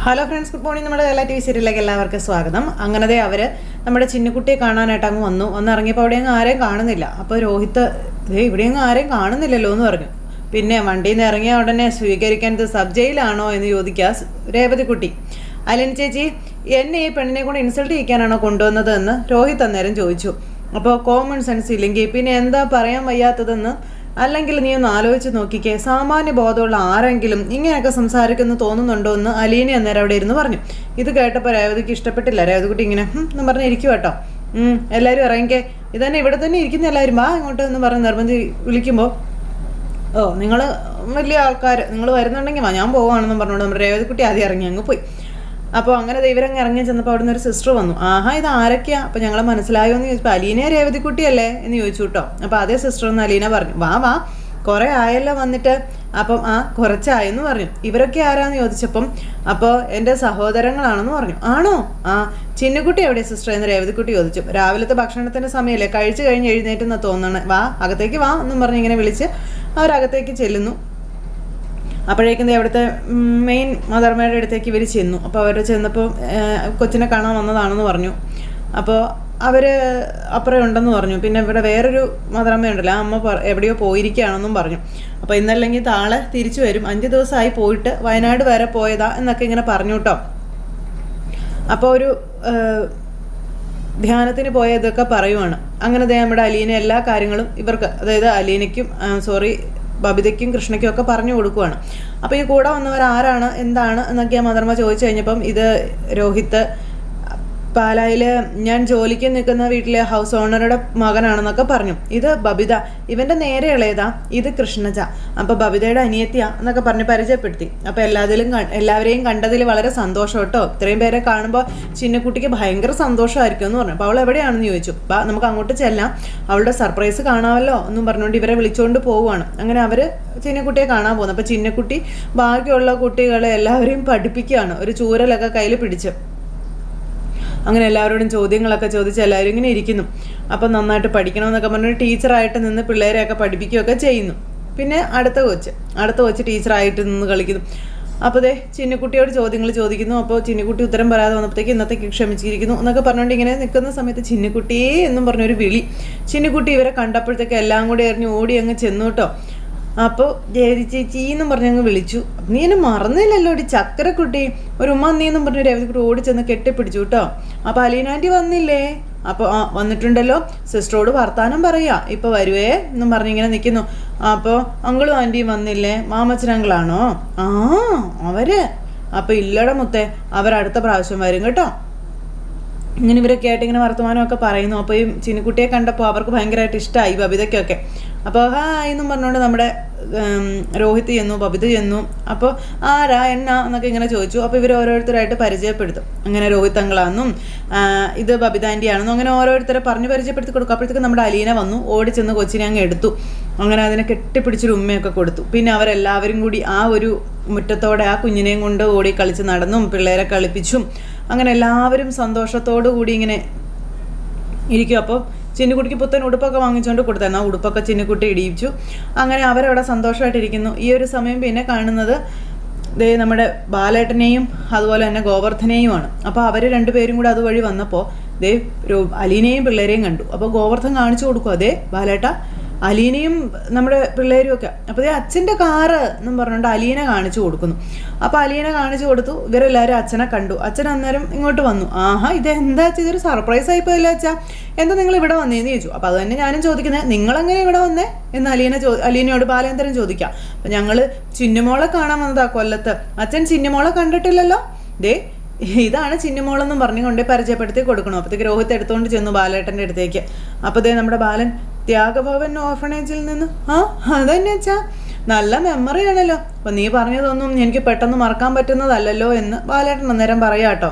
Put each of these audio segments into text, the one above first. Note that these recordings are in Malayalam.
Hello friends, good morning. നമ്മുടെ എല്ലാ TV സീരിയലിലേക്ക് എല്ലാവർക്കും സ്വാഗതം. അങ്ങനത്തെ അവർ നമ്മുടെ ചിന്നുകുട്ടിയെ കാണാനായിട്ട് അങ്ങ് വന്നു. ഇറങ്ങിയപ്പോൾ അവിടെയെങ്കിലും ആരെയും കാണുന്നില്ല. അപ്പോൾ രോഹിത്ത് ഇവിടെയെങ്കിലും ആരെയും കാണുന്നില്ലല്ലോ എന്ന് പറഞ്ഞു. പിന്നെ വണ്ടിയിൽ നിന്ന് ഇറങ്ങിയ ഉടനെ സ്വീകരിക്കാൻ ഇത് സബ് ജയിലാണോ എന്ന് ചോദിക്കുക രേവതിക്കുട്ടി. അലിൻ ചേച്ചി, എന്നെ ഈ പെണ്ണിനെ കൂടെ ഇൻസൾട്ട് ചെയ്യിക്കാനാണോ കൊണ്ടുവന്നത് എന്ന് രോഹിത്ത് അന്നേരം ചോദിച്ചു. അപ്പോൾ കോമൺ സെൻസ് ഇല്ലെങ്കിൽ പിന്നെ എന്താ പറയാൻ വയ്യാത്തതെന്ന്, അല്ലെങ്കിൽ നീ ഒന്ന് ആലോചിച്ച് നോക്കിക്കേ, സാമാന്യ ബോധമുള്ള ആരെങ്കിലും ഇങ്ങനെയൊക്കെ സംസാരിക്കുന്നു തോന്നുന്നുണ്ടോ എന്ന് അലീന അന്നേരം അവിടെ ഇരുന്ന് പറഞ്ഞു. ഇത് കേട്ടപ്പോൾ രേവതിക്ക് ഇഷ്ടപ്പെട്ടില്ല. രേവതിക്കുട്ടി ഇങ്ങനെ എന്ന് പറഞ്ഞ് ഇരിക്കും കേട്ടോ. എല്ലാവരും ഇറങ്ങിക്കേ, ഇതന്നെ ഇവിടെ തന്നെ ഇരിക്കുന്ന എല്ലാവരും വാ ഇങ്ങോട്ട് എന്ന് പറഞ്ഞ് നിർബന്ധി വിളിക്കുമ്പോൾ, ഓ നിങ്ങൾ വലിയ ആൾക്കാർ, നിങ്ങൾ വരുന്നുണ്ടെങ്കിൽ വാ, ഞാൻ പോവുകയാണെന്ന് പറഞ്ഞുകൊണ്ട് നമ്മുടെ രേവതിക്കുട്ടി ആദ്യം ഇറങ്ങി അങ്ങ് പോയി. അപ്പോൾ അങ്ങനെ ഇവരങ്ങ് ഇറങ്ങി ചെന്നപ്പോൾ അവിടെ നിന്ന് ഒരു സിസ്റ്റർ വന്നു. ആഹാ, ഇത് ആരൊക്കെയാ? അപ്പോൾ ഞങ്ങളെ മനസ്സിലായോ എന്ന് ചോദിച്ചപ്പോൾ അലീന രേവതിക്കുട്ടിയല്ലേ എന്ന് ചോദിച്ചു കേട്ടോ. അപ്പോൾ അതേ സിസ്റ്റർ എന്ന് അലീന പറഞ്ഞു. വാ കുറേ ആയല്ലോ വന്നിട്ട്. അപ്പം കുറച്ചായെന്ന് പറഞ്ഞു. ഇവരൊക്കെ ആരാന്ന് ചോദിച്ചപ്പം അപ്പോൾ എൻ്റെ സഹോദരങ്ങളാണെന്ന് പറഞ്ഞു. ആണോ? ചിന്നുകുട്ടി എവിടെ സിസ്റ്റർ എന്ന് രേവതിക്കുട്ടി ചോദിച്ചു. രാവിലത്തെ ഭക്ഷണത്തിൻ്റെ സമയമല്ലേ, കഴിച്ചു കഴിഞ്ഞ് എഴുന്നേറ്റെന്ന് തോന്നണം, വാ അകത്തേക്ക് വാ എന്നും പറഞ്ഞ് ഇങ്ങനെ വിളിച്ച് അവരകത്തേക്ക് ചെല്ലുന്നു. അപ്പോഴേക്കും അവിടുത്തെ മെയിൻ മദർമയുടെ അടുത്തേക്ക് ഇവർ ചെന്നു. അപ്പോൾ അവർ ചെന്നപ്പോൾ കൊച്ചിനെ കാണാൻ വന്നതാണെന്ന് പറഞ്ഞു. അപ്പോൾ അവർ അപ്പുറം ഉണ്ടെന്ന് പറഞ്ഞു. പിന്നെ ഇവിടെ വേറൊരു മദർമ്മയുണ്ടല്ലോ, ആ അമ്മ എവിടെയോ പോയിരിക്കുകയാണെന്നും പറഞ്ഞു. അപ്പോൾ ഇന്നല്ലെങ്കിൽ താളെ തിരിച്ചു വരും, 5 ദിവസമായി പോയിട്ട് വയനാട് വരെ പോയതാ എന്നൊക്കെ ഇങ്ങനെ പറഞ്ഞു കേട്ടോ. അപ്പോൾ ഒരു ധ്യാനത്തിന് പോയ ഇതൊക്കെ പറയുവാണ്. അങ്ങനെ നമ്മുടെ അലീന എല്ലാ കാര്യങ്ങളും ഇവർക്ക്, അതായത് അലീനയ്ക്കും ബബിതയ്ക്കും കൃഷ്ണയ്ക്കും ഒക്കെ പറഞ്ഞു കൊടുക്കുവാണ്. അപ്പോൾ ഈ കൂടെ വന്നവർ ആരാണ് എന്താണ് എന്നൊക്കെ ആ മദർമ്മ ചോദിച്ചു കഴിഞ്ഞപ്പം ഇത് രോഹിത്ത് പാലായിൽ ഞാൻ ജോലിക്ക് നിൽക്കുന്ന വീട്ടിലെ ഹൗസ് ഓണറുടെ മകനാണെന്നൊക്കെ പറഞ്ഞു. ഇത് ബബിത, ഇവൻ്റെ നേരെ ഇളയതാ, ഇത് കൃഷ്ണജ, അപ്പോൾ ബബിതയുടെ അനിയത്തിയാ എന്നൊക്കെ പറഞ്ഞ് പരിചയപ്പെടുത്തി. അപ്പോൾ എല്ലാവരെയും കണ്ടതിൽ വളരെ സന്തോഷം കേട്ടോ, ഇത്രയും പേരെ കാണുമ്പോൾ ചിന്നക്കുട്ടിക്ക് ഭയങ്കര സന്തോഷമായിരിക്കും എന്ന് പറഞ്ഞു. അപ്പോൾ അവൾ എവിടെയാണെന്ന് ചോദിച്ചു. നമുക്ക് അങ്ങോട്ട് ചെല്ലാം, അവളുടെ സർപ്രൈസ് കാണാമല്ലോ എന്നും പറഞ്ഞുകൊണ്ട് ഇവരെ വിളിച്ചുകൊണ്ട് പോവുകയാണ്. അങ്ങനെ അവർ ചിന്നക്കുട്ടിയെ കാണാൻ പോകുന്നു. അപ്പോൾ ചിന്നക്കുട്ടി ബാക്കിയുള്ള കുട്ടികളെ എല്ലാവരെയും പഠിപ്പിക്കുകയാണ്, ഒരു ചൂരലൊക്കെ കയ്യിൽ പിടിച്ച്. അങ്ങനെ എല്ലാവരോടും ചോദ്യങ്ങളൊക്കെ ചോദിച്ച് എല്ലാവരും ഇങ്ങനെ ഇരിക്കുന്നു. അപ്പം നന്നായിട്ട് പഠിക്കണമെന്നൊക്കെ പറഞ്ഞൊരു ടീച്ചറായിട്ട് നിന്ന് പിള്ളേരെയൊക്കെ പഠിപ്പിക്കുകയൊക്കെ ചെയ്യുന്നു. പിന്നെ അടുത്ത കൊച്ച് ടീച്ചറായിട്ട് നിന്ന് കളിക്കുന്നു. അപ്പോൾ ചിന്നുകുട്ടിയോട് ചോദ്യങ്ങൾ ചോദിക്കുന്നു. അപ്പോൾ ചിന്നുകുട്ടി ഉത്തരം പറയാതെ വന്നപ്പോഴത്തേക്ക് ഇന്നത്തേക്ക് ക്ഷമിച്ചിരിക്കുന്നു എന്നൊക്കെ പറഞ്ഞുകൊണ്ട് ഇങ്ങനെ നിൽക്കുന്ന സമയത്ത് ചിന്നുകുട്ടിയേ എന്നും പറഞ്ഞൊരു വിളി. ചിന്നുകുട്ടി ഇവരെ കണ്ടപ്പോഴത്തേക്ക് എല്ലാം കൂടി എറിഞ്ഞ് ഓടി അങ്ങ് ചെന്നു കേട്ടോ. അപ്പോൾ ജയതി ചേച്ചി എന്നും പറഞ്ഞങ്ങ് വിളിച്ചു. നീ എന്നെ മറന്നില്ലല്ലോ ഒരു ചക്കരക്കുട്ടി, ഒരു ഉമ്മ നീ എന്നും പറഞ്ഞ് രേവതിക്കുട്ടി ഓടി ചെന്ന് കെട്ടിപ്പിടിച്ചു കേട്ടോ. അപ്പോൾ അലീനാൻറ്റി വന്നില്ലേ? അപ്പോൾ വന്നിട്ടുണ്ടല്ലോ, സിസ്റ്ററോട് വർത്താനം പറയാ, ഇപ്പോൾ വരുവേ എന്നും പറഞ്ഞിങ്ങനെ നിൽക്കുന്നു. അപ്പോൾ അങ്കിളും ആൻറ്റിയും വന്നില്ലേ? മാമച്ചനങ്കിളാണോ? അവര്? അപ്പോൾ ഇല്ലട മുത്തേ, അവരടുത്ത പ്രാവശ്യം വരും കേട്ടോ. ഇങ്ങനെ ഇവരൊക്കെ ആയിട്ട് ഇങ്ങനെ വർത്തമാനമൊക്കെ പറയുന്നു. അപ്പോൾ ഈ ചിന്നുകുട്ടിയെ കണ്ടപ്പോൾ അവർക്ക് ഭയങ്കരമായിട്ട് ഇഷ്ടമായി ബബിതയ്ക്കൊക്കെ. അപ്പോൾ ഹായ് എന്നും പറഞ്ഞുകൊണ്ട് നമ്മുടെ രോഹിത്ത് ചെന്നു, ബബിത ചെന്നു. അപ്പോൾ ആരാ എന്നാ എന്നൊക്കെ ഇങ്ങനെ ചോദിച്ചു. അപ്പോൾ ഇവർ ഓരോരുത്തരായിട്ട് പരിചയപ്പെടുത്തും. അങ്ങനെ രോഹിത്ത് അങ്കിളാണെന്നും ഇത് ബബിത ആൻറ്റി ആണെന്നും അങ്ങനെ ഓരോരുത്തരെ പറഞ്ഞ് പരിചയപ്പെടുത്തി കൊടുക്കും. അപ്പോഴത്തേക്ക് നമ്മുടെ അലീന വന്നു, ഓടി ചെന്ന് കൊച്ചിനെ അങ്ങ് എടുത്തു. അങ്ങനെ അതിനെ കെട്ടിപ്പിടിച്ചൊരു ഉമ്മയൊക്കെ കൊടുത്തു. പിന്നെ അവരെല്ലാവരും കൂടി ആ ഒരു മുറ്റത്തോടെ ആ കുഞ്ഞിനെയും കൊണ്ട് ഓടി കളിച്ച് നടന്നും പിള്ളേരെ കളിപ്പിച്ചും അങ്ങനെ എല്ലാവരും സന്തോഷത്തോടു കൂടി ഇങ്ങനെ ഇരിക്കും. അപ്പോൾ ചിന്നുകുട്ടിക്ക് പുത്തൻ ഉടുപ്പൊക്കെ വാങ്ങിച്ചുകൊണ്ട് കൊടുത്തായിരുന്നു. ആ ഉടുപ്പൊക്കെ ചിന്നുകുട്ടി ഇടിയിച്ചു. അങ്ങനെ അവരവിടെ സന്തോഷമായിട്ടിരിക്കുന്നു. ഈ ഒരു സമയം പിന്നെ കാണുന്നത് നമ്മുടെ ബാലേട്ടനെയും അതുപോലെ തന്നെ ഗോവർദ്ധനെയുമാണ്. അപ്പോൾ അവർ രണ്ടുപേരും കൂടെ അതുവഴി വന്നപ്പോൾ അലീനയും പിള്ളേരെയും കണ്ടു. അപ്പോൾ ഗോവർദ്ധൻ കാണിച്ചു കൊടുക്കും, അതേ ബാലേട്ട അലീനയും നമ്മുടെ പിള്ളേരും ഒക്കെ. അപ്പോൾ അച്ഛൻ്റെ കാറ് എന്നും പറഞ്ഞുകൊണ്ട് അലീന കാണിച്ചു കൊടുക്കുന്നു. അപ്പോൾ അലീന കാണിച്ചു കൊടുത്തു. ഇവരെല്ലാവരും അച്ഛനെ കണ്ടു. അച്ഛൻ അന്നേരം ഇങ്ങോട്ട് വന്നു. ഇതെന്താ വെച്ചാൽ ഇതൊരു സർപ്രൈസ് ആയിപ്പോയല്ലോ അച്ഛാ, എന്താ നിങ്ങൾ ഇവിടെ വന്നേന്ന് ചോദിച്ചു. അപ്പോൾ അത് തന്നെ ഞാനും ചോദിക്കുന്നത്, നിങ്ങളെങ്ങനെ ഇവിടെ വന്നേ എന്ന് അലീനയോട് ബാലേന്ദ്രൻ ചോദിക്കാം. അപ്പം ഞങ്ങൾ ചിന്നുമോളെ കാണാൻ വന്നതാ കൊല്ലത്ത്. അച്ഛൻ ചിന്നുമോളെ കണ്ടിട്ടില്ലല്ലോ, ഇതാണ് ചിന്നുമോളെന്നും പറഞ്ഞുകൊണ്ട് പരിചയപ്പെടുത്തി കൊടുക്കണം. അപ്പോഴത്തേക്ക് രോഹിത്ത് എടുത്തുകൊണ്ട് ചെന്നു ബാലേട്ടൻ്റെ അടുത്തേക്ക്. അപ്പോൾ നമ്മുടെ ബാലൻ ത്യാഗഭവൻ ഓർഫണേജിൽ നിന്ന് അതന്നെ അച്ഛാ, നല്ല മെമ്മറി ആണല്ലോ. അപ്പം നീ പറഞ്ഞതൊന്നും എനിക്ക് പെട്ടെന്ന് മറക്കാൻ പറ്റുന്നതല്ലല്ലോ എന്ന് ബാലേട്ടൻ അന്നേരം പറയാട്ടോ.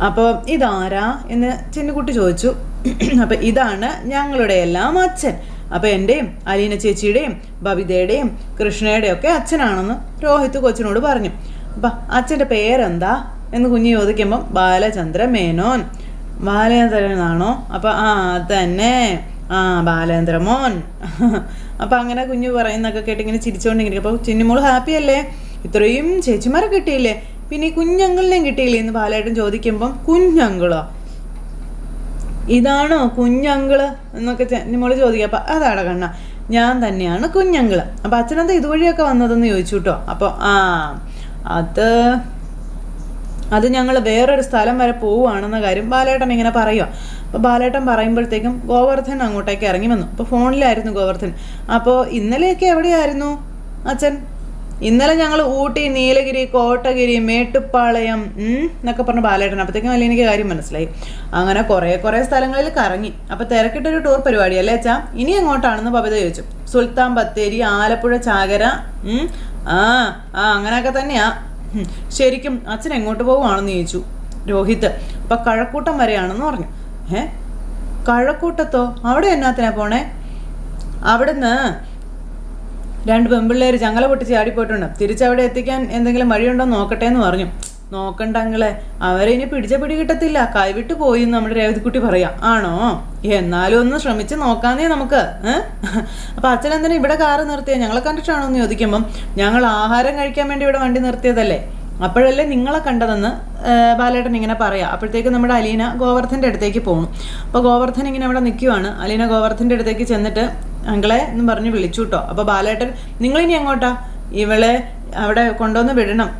അപ്പോൾ ഇതാരാ എന്ന് ചിന്നുകുട്ടി ചോദിച്ചു. അപ്പം ഇതാണ് ഞങ്ങളുടെ എല്ലാം അച്ഛൻ. അപ്പോൾ എൻ്റെയും അലീന ചേച്ചിയുടെയും ബബിതയുടെയും കൃഷ്ണയുടെയും ഒക്കെ അച്ഛനാണെന്ന് രോഹിത്ത് കൊച്ചിനോട് പറഞ്ഞു. അപ്പം അച്ഛൻ്റെ പേരെന്താ എന്ന് കുഞ്ഞ് ചോദിക്കുമ്പം ബാലചന്ദ്ര മേനോൻ. ബാലേന്ദ്രനാണോ? അപ്പം അതന്നെ, ബാലേന്ദ്രമോൻ. അപ്പം അങ്ങനെ കുഞ്ഞു പറയുന്നൊക്കെ കേട്ട് ഇങ്ങനെ ചിരിച്ചുകൊണ്ടിരിക്കും. അപ്പോൾ ചിന്നുമോൾ ഹാപ്പി അല്ലേ? ഇത്രയും ചേച്ചിമാരെ കിട്ടിയില്ലേ? പിന്നെ ഈ കുഞ്ഞങ്കിളിനെയും കിട്ടിയില്ലേ എന്ന് ബാലേട്ടൻ ചോദിക്കുമ്പം കുഞ്ഞങ്കിളോ, ഇതാണോ കുഞ്ഞങ്കിള് എന്നൊക്കെ മോള് ചോദിക്കുക. അപ്പം അതാടാ കണ്ണ, ഞാൻ തന്നെയാണ് കുഞ്ഞങ്കിള്. അപ്പം അച്ഛനെന്താ ഇതുവഴിയൊക്കെ വന്നതെന്ന് ചോദിച്ചു കേട്ടോ. അപ്പോൾ അത് ഞങ്ങൾ വേറൊരു സ്ഥലം വരെ പോവുകയാണെന്ന കാര്യം ബാലേട്ടൻ ഇങ്ങനെ പറയുക. അപ്പോൾ ബാലേട്ടൻ പറയുമ്പോഴത്തേക്കും ഗോവർദ്ധൻ അങ്ങോട്ടേക്ക് ഇറങ്ങി വന്നു. അപ്പോൾ ഫോണിലായിരുന്നു ഗോവർദ്ധൻ. അപ്പോൾ ഇന്നലെയൊക്കെ എവിടെയായിരുന്നു അച്ഛൻ? ഇന്നലെ ഞങ്ങൾ ഊട്ടി, നീലഗിരി, കോട്ടഗിരി, മേട്ടുപ്പാളയം എന്നൊക്കെ പറഞ്ഞ ബാലേട്ടൻ. അപ്പോഴത്തേക്കും അലീനയ്ക്ക് കാര്യം മനസ്സിലായി. അങ്ങനെ കുറേ സ്ഥലങ്ങളിൽ കറങ്ങി. അപ്പോൾ തിരക്കിട്ടൊരു ടൂർ പരിപാടി അല്ലേ അച്ഛാ? ഇനി എങ്ങോട്ടാണെന്ന് ബബിത ചോദിച്ചു. സുൽത്താൻ ബത്തേരി, ആലപ്പുഴ, ചാകര. അങ്ങനെയൊക്കെ തന്നെയാ. ശരിക്കും അച്ഛൻ എങ്ങോട്ട് പോവുകയാണെന്ന് ചോദിച്ചു രോഹിത്. അപ്പം കഴക്കൂട്ടം വരെയാണെന്ന് പറഞ്ഞു. കഴക്കൂട്ടത്തോ? അവിടെ എന്നാത്തിനാ പോണേ? അവിടുന്ന് 2 പെമ്പിള്ളേർ ചങ്ങല പൊട്ടിച്ച് ചാടിപ്പോയിട്ടുണ്ട്. തിരിച്ചവിടെ എത്തിക്കാൻ എന്തെങ്കിലും വഴിയുണ്ടോ നോക്കട്ടെ എന്ന് പറഞ്ഞു. നോക്കണ്ടങ്ങളെ, അവരെ ഇനി പിടിച്ച പിടി കിട്ടത്തില്ല, കൈവിട്ട് പോയി എന്ന് നമ്മുടെ രേവതിക്കുട്ടി പറയാം. ആണോ? എന്നാലും ഒന്ന് ശ്രമിച്ച് നോക്കാന്നേ നമുക്ക്. അപ്പം അച്ഛൻ എന്തിനാ ഇവിടെ കാറ് നിർത്തിയത്? ഞങ്ങളെ കണ്ടിട്ടാണോ എന്ന് ചോദിക്കുമ്പം ഞങ്ങൾ ആഹാരം കഴിക്കാൻ വേണ്ടി ഇവിടെ വണ്ടി നിർത്തിയതല്ലേ, അപ്പോഴല്ലേ നിങ്ങളെ കണ്ടതെന്ന് ബാലേട്ടൻ ഇങ്ങനെ പറയാം. അപ്പോഴത്തേക്ക് നമ്മുടെ അലീന ഗോവർദ്ധൻ്റെ അടുത്തേക്ക് പോകണം. അപ്പോൾ ഗോവർദ്ധൻ ഇങ്ങനെ അവിടെ നിൽക്കുവാണ്. അലീന ഗോവർദ്ധൻ്റെ അടുത്തേക്ക് ചെന്നിട്ട് അങ്കളെ എന്നും പറഞ്ഞ് വിളിച്ചു കേട്ടോ. അപ്പോൾ ബാലേട്ടൻ, നിങ്ങളിനി എങ്ങോട്ടാ? ഇവളെ അവിടെ കൊണ്ടുവന്ന് വിടണം,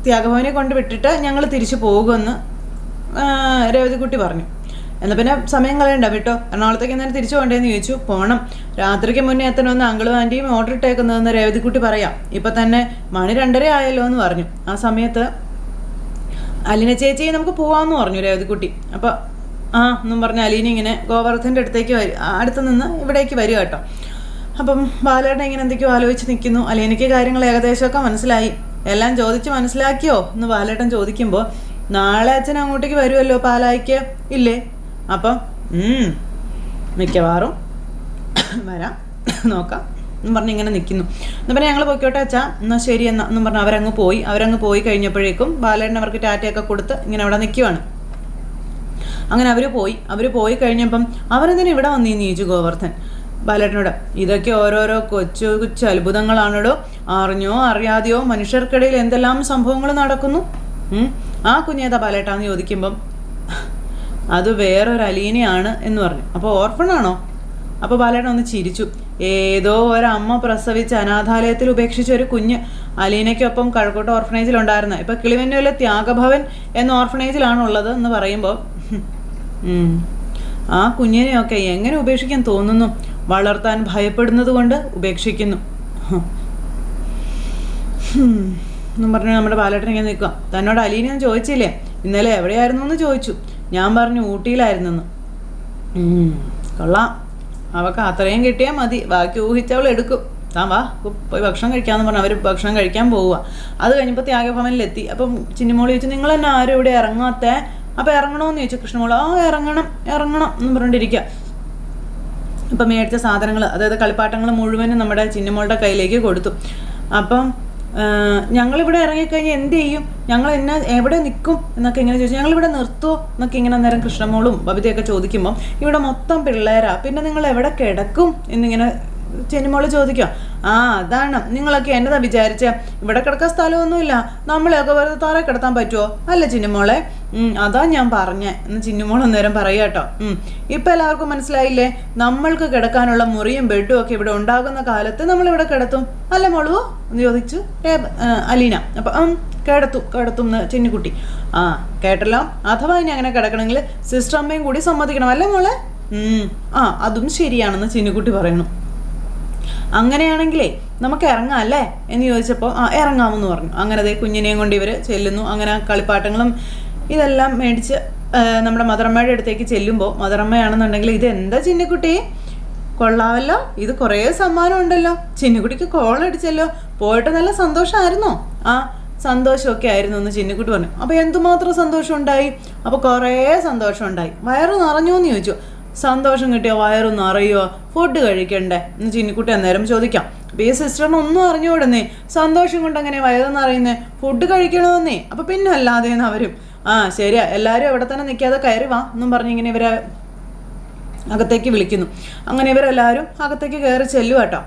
ത്യാഗഭവനെ കൊണ്ട് വിട്ടിട്ട് ഞങ്ങൾ തിരിച്ചു പോകുമെന്ന് രേവതിക്കുട്ടി പറഞ്ഞു. എന്നാൽ പിന്നെ സമയം കളയണ്ട വിട്ടോ, എറണാകുളത്തേക്ക് എന്നാലും തിരിച്ചു പോകണ്ടേന്ന് ചോദിച്ചു. പോകണം, രാത്രിക്ക് മുന്നേ എത്തണമെന്ന് അങ്കിളും ആൻറ്റിയും ഓർഡർ ഇട്ടേക്കുന്നതെന്ന് രേവതിക്കുട്ടി പറയാം. ഇപ്പം തന്നെ മണി 2:30 ആയല്ലോ എന്ന് പറഞ്ഞു. ആ സമയത്ത് അലീന ചേച്ചി നമുക്ക് പോവാമെന്ന് പറഞ്ഞു രേവതിക്കുട്ടി. അപ്പോൾ എന്നും പറഞ്ഞ് അലീന ഇങ്ങനെ ഗോവർദ്ധൻ്റെ അടുത്തേക്ക് അടുത്ത് നിന്ന് ഇവിടേക്ക് വരിക കേട്ടോ. അപ്പം ബാലേട്ടൻ ഇങ്ങനെ എന്തൊക്കെയോ ആലോചിച്ച് നിൽക്കുന്നു. അലീനയ്ക്ക് കാര്യങ്ങൾ ഏകദേശമൊക്കെ മനസ്സിലായി. എല്ലാം ചോദിച്ച് മനസ്സിലാക്കിയോ എന്ന് ബാലേട്ടൻ ചോദിക്കുമ്പോൾ, നാളെ അച്ഛൻ അങ്ങോട്ടേക്ക് വരുമല്ലോ പാലായിക്ക് ഇല്ലേ? അപ്പം മിക്കവാറും വരാം, നോക്കാം എന്നും പറഞ്ഞ് ഇങ്ങനെ നിൽക്കുന്നു. എന്ന് പറഞ്ഞാൽ ഞങ്ങൾ പൊയ്ക്കോട്ടെ അച്ഛാ, എന്നാൽ ശരി എന്നും പറഞ്ഞ് അവരങ്ങ് പോയി കഴിഞ്ഞപ്പോഴേക്കും ബാലേട്ടൻ അവർക്ക് ടാറ്റയൊക്കെ കൊടുത്ത് ഇങ്ങനെ അവിടെ നിൽക്കുവാണ്. അങ്ങനെ അവർ പോയി കഴിഞ്ഞപ്പം അവരെന്തിനാ ഇവിടെ വന്നീന്ന് ചോദിച്ചു ഗോവർദ്ധൻ ബാലേട്ടനോട്. ഇതൊക്കെ ഓരോരോ കൊച്ചു അത്ഭുതങ്ങളാണല്ലോ, അറിഞ്ഞോ അറിയാതെയോ മനുഷ്യർക്കിടയിൽ എന്തെല്ലാം സംഭവങ്ങൾ നടക്കുന്നു. ആ കുഞ്ഞേതാ ബാലേട്ടാന്ന് ചോദിക്കുമ്പം അത് വേറൊരു അലീനയാണ് എന്ന് പറഞ്ഞു. അപ്പോൾ ഓർഫണാണോ? അപ്പോൾ ബാലേട്ടൻ ഒന്ന് ചിരിച്ചു. ഏതോ ഒരമ്മ പ്രസവിച്ച് അനാഥാലയത്തിൽ ഉപേക്ഷിച്ച ഒരു കുഞ്ഞ് അലീനയ്ക്കൊപ്പം കഴക്കൂട്ട ഓർഫനേജിലുണ്ടായിരുന്ന, ഇപ്പം കിളിവന്നൂരിലെ ത്യാഗഭവൻ എന്ന ഓർഫനേജിലാണുള്ളത് എന്ന് പറയുമ്പോൾ ആ കുഞ്ഞിനെയൊക്കെ എങ്ങനെ ഉപേക്ഷിക്കാൻ തോന്നുന്നു? വളർത്താൻ ഭയപ്പെടുന്നത് കൊണ്ട് ഉപേക്ഷിക്കുന്നു എന്നും പറഞ്ഞ് നമ്മുടെ ബാലേട്ടൻ ഇങ്ങനെ നിൽക്കുക. തന്നോട് അലീന ചോദിച്ചില്ലേ ഇന്നലെ എവിടെയായിരുന്നു എന്ന് ചോദിച്ചു. ഞാൻ പറഞ്ഞു ഊട്ടിയിലായിരുന്നെന്ന്. കൊള്ളാം, അവൾക്ക് അത്രയും കിട്ടിയാൽ മതി, ബാക്കി ഊഹിച്ചവൾ എടുക്കും. താൻ വാ പോയി ഭക്ഷണം കഴിക്കാമെന്ന് പറഞ്ഞാൽ അവർ ഭക്ഷണം കഴിക്കാൻ പോവുക. അത് കഴിഞ്ഞപ്പോൾ ത്യാഗഭവനിലെത്തി. അപ്പം ചിന്നിമോള് ചോദിച്ചു, നിങ്ങൾ തന്നെ ആരും ഇവിടെ ഇറങ്ങാത്തേ? അപ്പം ഇറങ്ങണമെന്ന് ചോദിച്ചു കൃഷ്ണമോള്. ഇറങ്ങണം എന്ന് പറഞ്ഞിട്ടിരിക്കുക. ഇപ്പം മേടിച്ച സാധനങ്ങൾ, അതായത് കളിപ്പാട്ടങ്ങൾ മുഴുവനും നമ്മുടെ ചിന്നിമോളുടെ കയ്യിലേക്ക് കൊടുത്തു. അപ്പം ഞങ്ങളിവിടെ ഇറങ്ങിക്കഴിഞ്ഞാൽ എന്ത് ചെയ്യും? ഞങ്ങൾ എവിടെ നിൽക്കും എന്നൊക്കെ ഇങ്ങനെ ചോദിച്ചു. ഞങ്ങളിവിടെ നിർത്തുമോ എന്നൊക്കെ ഇങ്ങനെ അന്നേരം കൃഷ്ണമോളും ബബിതയൊക്കെ ചോദിക്കുമ്പം ഇവിടെ മൊത്തം പിള്ളേരാ, പിന്നെ നിങ്ങൾ എവിടെ കിടക്കും എന്നിങ്ങനെ ചിന്നിമോള് ചോദിക്കുക. അതാണ് നിങ്ങളൊക്കെ എന്നതാ വിചാരിച്ച, ഇവിടെ കിടക്കാൻ സ്ഥലമൊന്നുമില്ല, നമ്മളെയൊക്കെ വെറുതെ താറെ കിടത്താൻ പറ്റുമോ? അല്ല ചിന്നിമോളെ, അതാ ഞാൻ പറഞ്ഞേ എന്ന് ചിന്നിമോൾ അന്നേരം പറയുക കേട്ടോ. ഇപ്പം എല്ലാവർക്കും മനസ്സിലായില്ലേ, നമ്മൾക്ക് കിടക്കാനുള്ള മുറിയും ബെഡും ഒക്കെ ഇവിടെ ഉണ്ടാകുന്ന കാലത്ത് നമ്മളിവിടെ കിടത്തും അല്ല മോളുവോ എന്ന് ചോദിച്ചു അലീന. അപ്പം കിടത്തും എന്ന് ചിന്നിക്കുട്ടി. കേട്ടല്ലോ, അഥവാ ഇനി അങ്ങനെ കിടക്കണമെങ്കിൽ സിസ്റ്റർ അമ്മയും കൂടി സമ്മതിക്കണം അല്ലേ മോളെ? അതും ശരിയാണെന്ന് ചിന്നിക്കുട്ടി പറയണു. അങ്ങനെയാണെങ്കിലേ നമുക്ക് ഇറങ്ങാം അല്ലേ എന്ന് ചോദിച്ചപ്പോൾ ഇറങ്ങാമെന്ന് പറഞ്ഞു. അങ്ങനെ അതേ കുഞ്ഞിനെയും കൊണ്ട് ഇവർ ചെല്ലുന്നു. അങ്ങനെ ചിന്നിമോളും ഇതെല്ലാം മേടിച്ച് നമ്മുടെ മദറമ്മയുടെ അടുത്തേക്ക് ചെല്ലുമ്പോൾ മദറമ്മയാണെന്നുണ്ടെങ്കിൽ ഇതെന്താ ചിന്നിക്കുട്ടി, കൊള്ളാമല്ലോ, ഇത് കുറേ സമ്മാനം ഉണ്ടല്ലോ, ചിന്നിക്കുട്ടിക്ക് കോളടിച്ചല്ലോ, പോയിട്ട് നല്ല സന്തോഷമായിരുന്നോ? സന്തോഷമൊക്കെ ആയിരുന്നു എന്ന് ചിന്നിക്കുട്ടി പറഞ്ഞു. അപ്പോൾ എന്തുമാത്രം സന്തോഷം ഉണ്ടായി? അപ്പോൾ കുറേ സന്തോഷം ഉണ്ടായി. വയറ് നിറഞ്ഞോ എന്ന് ചോദിച്ചു. സന്തോഷം കിട്ടിയോ വയറൊന്നും അറിയോ? ഫുഡ് കഴിക്കണ്ടേ എന്ന് ചിന്നിക്കുട്ടി അന്നേരം ചോദിക്കാം. അപ്പോൾ ഈ സിസ്റ്ററിന് ഒന്നും അറിഞ്ഞുകൂടുന്നേ, സന്തോഷം കൊണ്ട് അങ്ങനെ വയറെന്ന് അറിയുന്നേ, ഫുഡ് കഴിക്കണമെന്നേ. അപ്പോൾ പിന്നെ അല്ലാതെന്ന് അവരും ശരിയാ, എല്ലാവരും അവിടെ തന്നെ നിൽക്കാതെ കയറി വാ എന്നും പറഞ്ഞ് ഇങ്ങനെ ഇവരെ അകത്തേക്ക് വിളിക്കുന്നു. അങ്ങനെ ഇവരെല്ലാവരും അകത്തേക്ക് കയറി ചെല്ലും കേട്ടോ.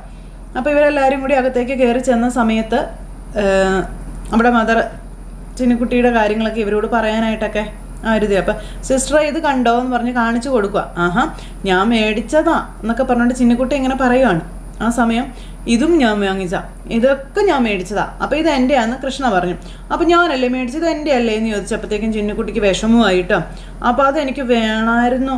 അപ്പോൾ ഇവരെല്ലാവരും കൂടി അകത്തേക്ക് കയറി ചെന്ന സമയത്ത് നമ്മുടെ ചിന്നുകുട്ടിയുടെ കാര്യങ്ങളൊക്കെ ഇവരോട് പറയാനായിട്ടൊക്കെ ആരുതേ. അപ്പം സിസ്റ്ററെ ഇത് കണ്ടോ എന്ന് പറഞ്ഞ് കാണിച്ചു കൊടുക്കുക. ആഹാ, ഞാൻ മേടിച്ചതാ എന്നൊക്കെ പറഞ്ഞുകൊണ്ട് ചിന്നുകുട്ടി ഇങ്ങനെ പറയുവാണ്. ആ സമയം ഇതും ഞാൻ വാങ്ങിച്ച, ഇതൊക്കെ ഞാൻ മേടിച്ചതാ, അപ്പം ഇത് എൻ്റെയാന്ന് കൃഷ്ണ പറഞ്ഞു. അപ്പം ഞാനല്ലേ മേടിച്ചത്, എൻ്റെ അല്ലേ എന്ന് ചോദിച്ചപ്പോഴത്തേക്കും ചിന്നുകുട്ടിക്ക് വിഷമമായിട്ടോ. അപ്പോൾ അതെനിക്ക് വേണമായിരുന്നു,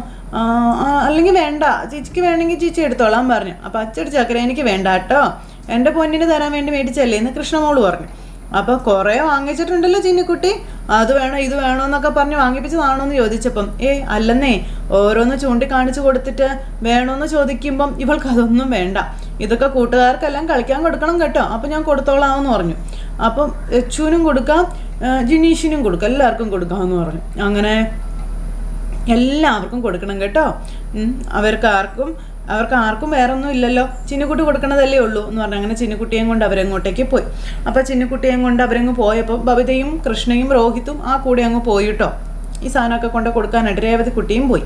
അല്ലെങ്കിൽ വേണ്ട, ചേച്ചിക്ക് വേണമെങ്കിൽ ചേച്ചി എടുത്തോളാൻ പറഞ്ഞു. അപ്പം അച്ചടി ചക്കര എനിക്ക് വേണ്ട കേട്ടോ, എൻ്റെ പൊന്നിന് തരാൻ വേണ്ടി മേടിച്ചല്ലേ എന്ന് കൃഷ്ണമോള് പറഞ്ഞു. അപ്പോൾ കുറേ വാങ്ങിച്ചിട്ടുണ്ടല്ലോ ചിന്നുകുട്ടി, അത് വേണോ ഇത് വേണോ എന്നൊക്കെ പറഞ്ഞ് വാങ്ങിപ്പിച്ചതാണോ എന്ന് ചോദിച്ചപ്പം അല്ലെന്നേ, ഓരോന്ന് ചൂണ്ടിക്കാണിച്ച് കൊടുത്തിട്ട് വേണോന്ന് ചോദിക്കുമ്പം ഇവൾക്ക് അതൊന്നും വേണ്ട, ഇതൊക്കെ കൂട്ടുകാർക്കെല്ലാം കളിക്കാൻ കൊടുക്കണം കേട്ടോ, അപ്പം ഞാൻ കൊടുത്തോളാമെന്ന് പറഞ്ഞു. അപ്പം യച്ചുവിനും കൊടുക്കാം, ജിനീഷിനും കൊടുക്കാം, എല്ലാവർക്കും കൊടുക്കാമെന്ന് പറഞ്ഞു. അങ്ങനെ എല്ലാവർക്കും കൊടുക്കണം കേട്ടോ, അവർക്ക് ആർക്കും വേറൊന്നും ഇല്ലല്ലോ, ചിന്നുകുട്ടി കൊടുക്കണതല്ലേ ഉള്ളൂ എന്ന് പറഞ്ഞു. അങ്ങനെ ചിന്നുകുട്ടിയെയും കൊണ്ട് അവരങ്ങോട്ടേക്ക് പോയി. അപ്പോൾ ചിന്നുകുട്ടിയെയും കൊണ്ട് അവരങ്ങ് പോയപ്പോൾ ബബിതയും കൃഷ്ണയും രോഹിത്തും ആ കൂടെ അങ്ങ് പോയിട്ടോ. ഈ സാധനമൊക്കെ കൊണ്ട് കൊടുക്കാനായിട്ട് രേവതിക്കുട്ടിയും പോയി.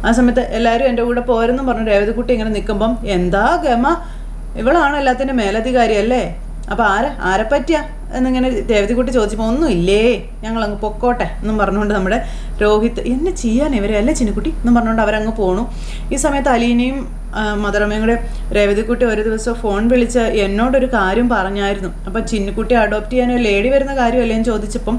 ആ സമയത്ത് എല്ലാവരും എൻ്റെ കൂടെ പോരെന്നും പറഞ്ഞു രേവതിക്കുട്ടി ഇങ്ങനെ നിൽക്കുമ്പം, എന്താ ഗമ, ഇവളാണ് എല്ലാത്തിൻ്റെ മേലധികാരി അല്ലേ, അപ്പോൾ ആരെ പറ്റിയാ എന്നിങ്ങനെ രേവതിക്കുട്ടി ചോദിച്ചപ്പോൾ ഒന്നും ഇല്ലേ, ഞങ്ങളങ്ങ് പൊക്കോട്ടെ എന്നും പറഞ്ഞുകൊണ്ട് നമ്മുടെ രോഹിത്ത് എന്നെ ചെയ്യാൻ ഇവരെ അല്ലേ ചിന്നുകുട്ടി എന്നും പറഞ്ഞുകൊണ്ട് അവരങ്ങ് പോണു. ഈ സമയത്ത് അലീനയും മദറമ്മയും കൂടെ രേവതിക്കുട്ടി ഒരു ദിവസം ഫോൺ വിളിച്ച് എന്നോടൊരു കാര്യം പറഞ്ഞായിരുന്നു. അപ്പം ചിന്നുകുട്ടി അഡോപ്റ്റ് ചെയ്യാൻ ഒരു ലേഡി വരുന്ന കാര്യമല്ലേ എന്ന് ചോദിച്ചപ്പം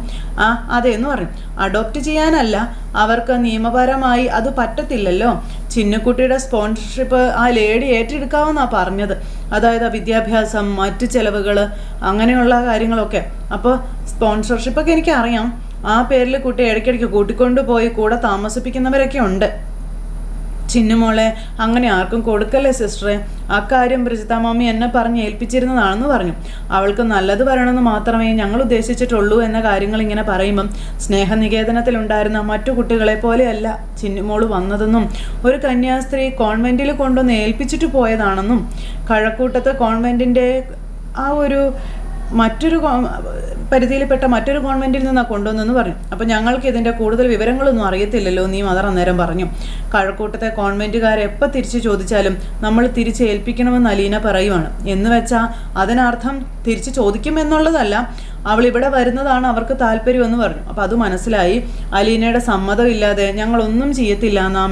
അതെന്ന് പറഞ്ഞു. അഡോപ്റ്റ് ചെയ്യാനല്ല, അവർക്ക് നിയമപരമായി അത് പറ്റത്തില്ലല്ലോ, ചിന്നുകുട്ടിയുടെ സ്പോൺസർഷിപ്പ് ആ ലേഡി ഏറ്റെടുക്കാമെന്നാണ് പറഞ്ഞത്. അതായത് വിദ്യാഭ്യാസം, മറ്റു ചെലവുകൾ, അങ്ങനെയുള്ള കാര്യങ്ങളൊക്കെ. അപ്പോൾ സ്പോൺസർഷിപ്പൊക്കെ എനിക്കറിയാം, ആ പേരിൽ കുട്ടി ഇടയ്ക്കിടയ്ക്ക് കൂട്ടിക്കൊണ്ടു പോയി കൂടെ താമസിപ്പിക്കുന്നവരൊക്കെ ഉണ്ട്. ചിന്നുമോളെ അങ്ങനെ ആർക്കും കൊടുക്കല്ലേ സിസ്റ്ററെ, അക്കാര്യം ബ്രിജിത മാമി എന്നെ പറഞ്ഞ് ഏൽപ്പിച്ചിരുന്നതാണെന്ന് പറഞ്ഞു. അവൾക്ക് നല്ലത് വരണമെന്ന് മാത്രമേ ഞങ്ങൾ ഉദ്ദേശിച്ചിട്ടുള്ളൂ എന്ന കാര്യങ്ങൾ ഇങ്ങനെ പറയുമ്പം, സ്നേഹനികേതനത്തിലുണ്ടായിരുന്ന മറ്റു കുട്ടികളെ പോലെയല്ല ചിന്നുമോള് വന്നതെന്നും ഒരു കന്യാസ്ത്രീ കോൺവെൻറ്റിൽ കൊണ്ടുവന്ന് ഏൽപ്പിച്ചിട്ട് പോയതാണെന്നും കഴക്കൂട്ടത്ത് കോൺവെൻറ്റിൻ്റെ ആ ഒരു മറ്റൊരു പരിധിയിൽപ്പെട്ട മറ്റൊരു കോൺവെൻറ്റിൽ നിന്നാണ് കൊണ്ടുവന്നെന്ന് പറഞ്ഞു. അപ്പോൾ ഞങ്ങൾക്ക് ഇതിൻ്റെ കൂടുതൽ വിവരങ്ങളൊന്നും അറിയത്തില്ലല്ലോ നീ മദർ അന്നേരം പറഞ്ഞു. കഴക്കൂട്ടത്തെ കോൺവെൻറ്റുകാരെ എപ്പോൾ തിരിച്ച് ചോദിച്ചാലും നമ്മൾ തിരിച്ച് ഏൽപ്പിക്കണമെന്ന് അലീന പറയുവാണ്. എന്ന് വെച്ചാൽ അതിനർത്ഥം തിരിച്ച് ചോദിക്കുമെന്നുള്ളതല്ല, അവൾ ഇവിടെ വരുന്നതാണ് അവർക്ക് താല്പര്യമെന്ന് പറഞ്ഞു. അപ്പോൾ അത് മനസ്സിലായി. അലീനയുടെ സമ്മതം ഇല്ലാതെ ഞങ്ങളൊന്നും ചെയ്യത്തില്ല എന്നാ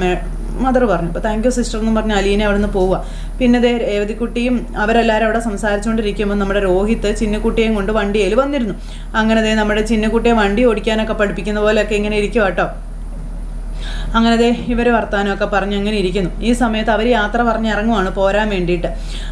മദർ പറഞ്ഞു. അപ്പോൾ താങ്ക് യു സിസ്റ്റർ എന്നും പറഞ്ഞ് അലീന അവിടെ നിന്ന് പോവുക. പിന്നെ രേവതിക്കുട്ടിയും അവരെല്ലാവരും അവിടെ സംസാരിച്ചുകൊണ്ടിരിക്കുമ്പോൾ നമ്മുടെ രോഹിത്ത് ചിന്നുകുട്ടിയെയും കൊണ്ട് വണ്ടിയിൽ വന്നിരുന്നു. അങ്ങനെ നമ്മുടെ ചിന്നുകുട്ടിയെ വണ്ടി ഓടിക്കാനൊക്കെ പഠിപ്പിക്കുന്ന പോലെയൊക്കെ ഇങ്ങനെ ഇരിക്കും കേട്ടോ. അങ്ങനെ ഇവർ വർത്താനമൊക്കെ പറഞ്ഞ് അങ്ങനെ ഇരിക്കുന്നു. ഈ സമയത്ത് അവർ യാത്ര പറഞ്ഞ് ഇറങ്ങുവാണ് പോരാൻ വേണ്ടിയിട്ട്.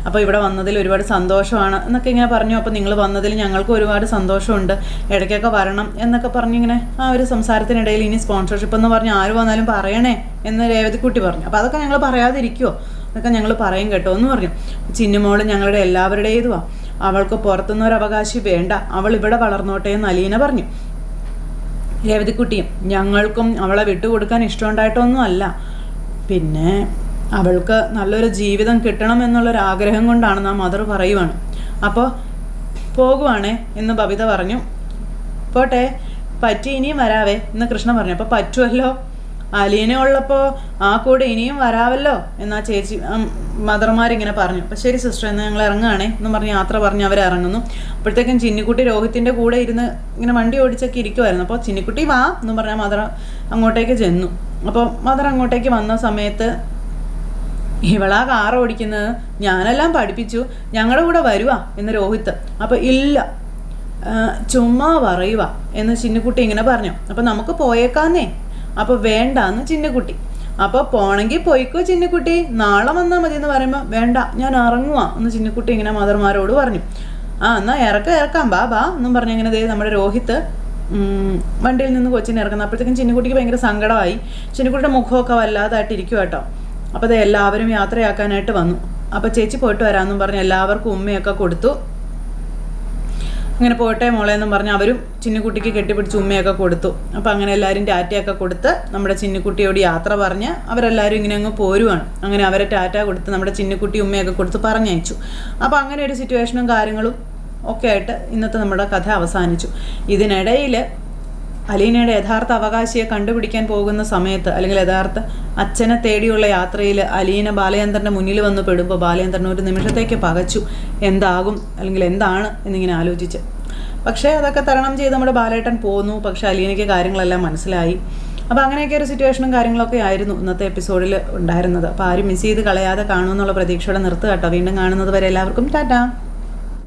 അപ്പോൾ ഇവിടെ വന്നതിൽ ഒരുപാട് സന്തോഷമാണ് എന്നൊക്കെ ഇങ്ങനെ പറഞ്ഞു. അപ്പോൾ നിങ്ങൾ വന്നതിൽ ഞങ്ങൾക്ക് ഒരുപാട് സന്തോഷമുണ്ട്, ഇടയ്ക്കൊക്കെ വരണം എന്നൊക്കെ പറഞ്ഞിങ്ങനെ ആ ഒരു സംസാരത്തിനിടയിൽ ഇനി സ്പോൺസർഷിപ്പ് എന്ന് പറഞ്ഞ് ആര് വന്നാലും പറയണേ എന്ന് രേവതിക്കുട്ടി പറഞ്ഞു. അപ്പോൾ അതൊക്കെ ഞങ്ങൾ പറയാതിരിക്കുമോ, അതൊക്കെ ഞങ്ങൾ പറയും കേട്ടോ എന്ന് പറഞ്ഞു. ചിന്നുമോള് ഞങ്ങളുടെ എല്ലാവരുടേതുവാ, അവൾക്ക് പുറത്തുനിന്നൊരു അവകാശം വേണ്ട, അവൾ ഇവിടെ വളർന്നോട്ടെ എന്ന് അലീന പറഞ്ഞു. രേവതിക്കുട്ടിയും ഞങ്ങൾക്കും അവളെ വിട്ടുകൊടുക്കാൻ ഇഷ്ടമുണ്ടായിട്ടൊന്നും അല്ല, പിന്നെ അവൾക്ക് നല്ലൊരു ജീവിതം കിട്ടണം എന്നുള്ളൊരാഗ്രഹം കൊണ്ടാണ് നാം മദർ പറയുവാണ്. അപ്പോൾ പോകുവാണേ എന്ന് ബബിത പറഞ്ഞു. പോട്ടെ, പറ്റി ഇനിയും വരാവേ എന്ന് കൃഷ്ണ പറഞ്ഞു. അപ്പോൾ പറ്റുമല്ലോ, അലീന ഉള്ളപ്പോൾ ആ കൂടെ ഇനിയും വരാമല്ലോ എന്നാ ചേച്ചി മദർമാരിങ്ങനെ പറഞ്ഞു. അപ്പോൾ ശരി സിസ്റ്റർ എന്നാൽ ഞങ്ങൾ ഇറങ്ങുകയാണേ എന്നും പറഞ്ഞ് യാത്ര പറഞ്ഞ് അവരിറങ്ങുന്നു. അപ്പോഴത്തേക്കും ചിന്നിക്കുട്ടി രോഹിത്തിൻ്റെ കൂടെ ഇരുന്ന് ഇങ്ങനെ വണ്ടി ഓടിച്ചൊക്കെ ഇരിക്കുമായിരുന്നു. അപ്പോൾ ചിന്നിക്കുട്ടി വാ എന്നും പറഞ്ഞാൽ മദർ അങ്ങോട്ടേക്ക് ചെന്നു. അപ്പോൾ മദർ അങ്ങോട്ടേക്ക് വന്ന സമയത്ത് ഇവളാ കാർ ഓടിക്കുന്നത്, ഞാനെല്ലാം പഠിപ്പിച്ചു, ഞങ്ങളുടെ കൂടെ വരുവാ എന്ന് രോഹിത്ത്. അപ്പോൾ ഇല്ല, ചുമ്മാ പറയുക എന്ന് ചിന്നുകുട്ടി ഇങ്ങനെ പറഞ്ഞു. അപ്പോൾ നമുക്ക് പോയേക്കാന്നേ. അപ്പോൾ വേണ്ടാന്ന് ചിന്നുകുട്ടി. അപ്പോൾ പോണെങ്കിൽ പോയിക്കോ ചിന്നുകുട്ടി, നാളെ വന്നാൽ മതി എന്ന് പറയുമ്പോൾ വേണ്ട ഞാൻ ഇറങ്ങുവാ എന്ന് ചിന്നുകുട്ടി ഇങ്ങനെ മദർമാരോട് പറഞ്ഞു. എന്നാൽ ഇറക്കാം ബാ എന്നും പറഞ്ഞ് അങ്ങനെ നമ്മുടെ രോഹിത്ത് വണ്ടിയിൽ നിന്ന് കൊച്ചിനെ ഇറങ്ങുന്നത്. അപ്പോഴത്തേക്കും ചിന്നുകുട്ടിക്ക് ഭയങ്കര സങ്കടമായി. ചിന്നുകുട്ടിയുടെ മുഖമൊക്കെ വല്ലാതായിട്ട് ഇരിക്കും കേട്ടോ. അപ്പോൾ എല്ലാവരും യാത്രയാക്കാനായിട്ട് വന്നു. അപ്പോൾ ചേച്ചി പോയിട്ട് വരാമെന്നും പറഞ്ഞ് എല്ലാവർക്കും ഉമ്മയൊക്കെ കൊടുത്തു. അങ്ങനെ പോട്ടെ മോളെ എന്നും പറഞ്ഞ് അവരും ചിന്നുകുട്ടിക്ക് കെട്ടിപ്പിടിച്ച് ഉമ്മയൊക്കെ കൊടുത്തു. അപ്പോൾ അങ്ങനെ എല്ലാവരും ടാറ്റയൊക്കെ കൊടുത്ത് നമ്മുടെ ചിന്നുകുട്ടിയോട് യാത്ര പറഞ്ഞ് അവരെല്ലാവരും ഇങ്ങനെ അങ്ങ് പോരുവാണ്. അങ്ങനെ അവരെ ടാറ്റ കൊടുത്ത് നമ്മുടെ ചിന്നുകുട്ടി ഉമ്മയൊക്കെ കൊടുത്ത് പറഞ്ഞയച്ചു. അപ്പോൾ അങ്ങനെ ഒരു സിറ്റുവേഷനും കാര്യങ്ങളും ഒക്കെ ആയിട്ട് ഇന്നത്തെ നമ്മുടെ കഥ അവസാനിച്ചു. ഇതിനിടയിൽ അലീനയുടെ യഥാർത്ഥ അവകാശിയെ കണ്ടുപിടിക്കാൻ പോകുന്ന സമയത്ത്, അല്ലെങ്കിൽ യഥാർത്ഥ അച്ഛനെ തേടിയുള്ള യാത്രയിൽ അലീന ബാലചന്ദ്രൻ്റെ മുന്നിൽ വന്ന് പെടുമ്പോൾ ബാലചന്ദ്രൻ ഒരു നിമിഷത്തേക്ക് പകച്ചു, എന്താകും അല്ലെങ്കിൽ എന്താണ് എന്നിങ്ങനെ ആലോചിച്ച്. പക്ഷേ അതൊക്കെ തരണം ചെയ്ത് നമ്മുടെ ബാലേട്ടൻ പോന്നു. പക്ഷേ അലീനയ്ക്ക് കാര്യങ്ങളെല്ലാം മനസ്സിലായി. അപ്പോൾ അങ്ങനെയൊക്കെ ഒരു സിറ്റുവേഷനും കാര്യങ്ങളൊക്കെ ആയിരുന്നു ഇന്നത്തെ എപ്പിസോഡിൽ ഉണ്ടായിരുന്നത്. അപ്പോൾ ആരും മിസ് ചെയ്ത് കളയാതെ കാണുമെന്നുള്ള പ്രതീക്ഷയോടെ നിർത്തുക കേട്ടോ. വീണ്ടും കാണുന്നത് വരെ എല്ലാവർക്കും ടാറ്റാ.